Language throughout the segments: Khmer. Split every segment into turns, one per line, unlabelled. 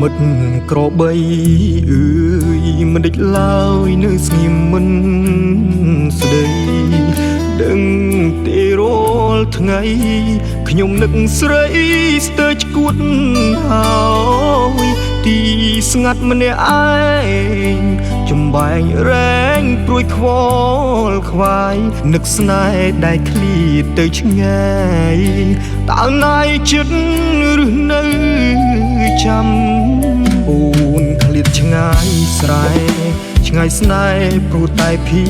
មិត្តក្របីអើយមិនដេចឡើយនៅស្ងៀមមិនស្ដីដឹងទេរាល់ថ្ងៃខ្ញុំនឹកស្រីស្ទើរឈួតហើយទីស្ងាត់ម្នាក់ឯងចំបែងរែងព្រួយខ្វល់ខ្វាយនឹកស្នេហ៍ដែលឃ្លាតទៅឆ្ងាយតើណាយចិត្តឬនៅចាំអូនឃ្លាតឆ្ងាយស្រែឆ្ងាយស្នេហ៍ព្រោះតែភា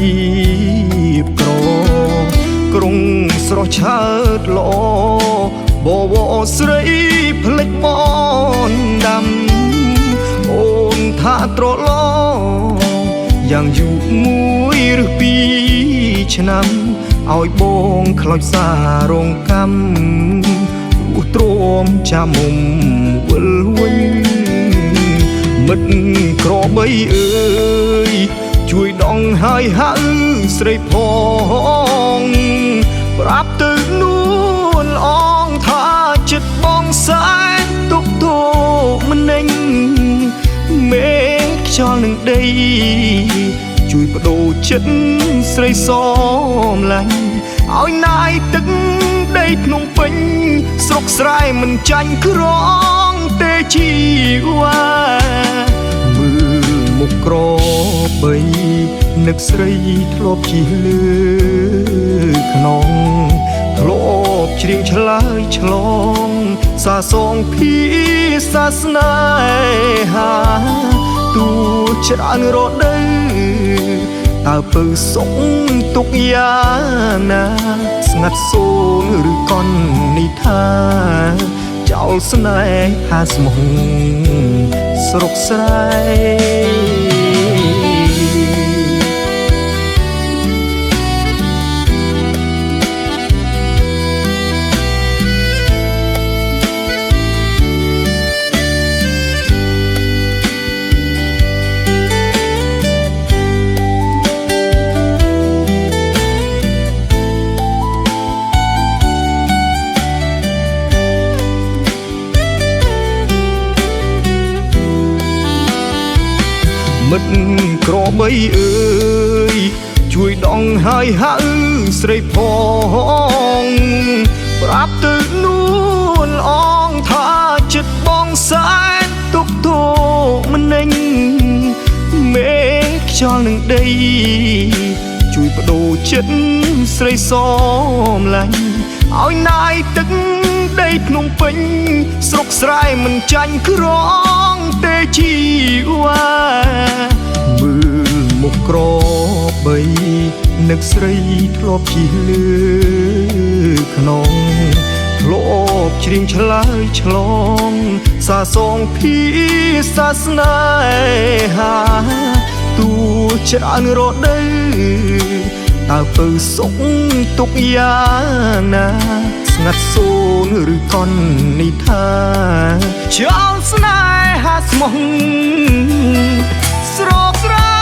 ពក្រុងស្រស់ឆើតល្អបវរស្រីផ្លេចបនដាំអូនថាត្រឡយ៉ាងយូរមួយឬពីរឆ្នាំឲ្យបងខ្លោចសារងកម្មឧទ្រាំចាំមុំវិលវិញមិត្តក្របីអើយជួយដងហើយហៅស្រីផងប្រាប់ទៅនួនអងថាចិត្តបងសែនទុកទោមិនណេញមេខ្យល់នឹងដីជួយបដូរចិត្តស្រីសមឡាញ់ឲ្យណាយទឹកដីភ្នំពេញស្រុកស្រែមិនចាញ់ក្រងទេជីវ៉ាមើលមុខក្របីនឹកស្រីធ្លាប់ជិះលើខ្នងធ្លាប់ច្រៀងឆ្លើយឆ្លងសាសងភាសាស្នេហាទូច្រើនរដូវតើពើសុខទុកយ៉ាងណាស្ងាត់សូនឬកននិថាចោលស្នេហាស្មោះស្រុកស្រែមិត្តក្របីអើយជួយដងហើយហៅស្រីផងប្រាប់ទៅនួនអងថាចិត្តបងសែនទុកទោមិនណេញមេខ្យល់នឹងដីជួយបដូរចិត្តស្រីសមឡាញ់ឲ្យណាយទឹកដីភ្នំពេញស្រុកស្រែមិនចាញ់ក្រងទេជីវ៉ាមើលមុខក្របីនឹកស្រីធ្លាប់ជិះលើខ្នងធ្លាប់ច្រៀងឆ្លើយឆ្លងសាសងភាសាស្នេហាទូច្រើនរដូវតើពើសុខទុកយ៉ាងណាស្ងាត់សូនឬកននិថាចោលស្នេហាស្មោះស្រុកស្រែ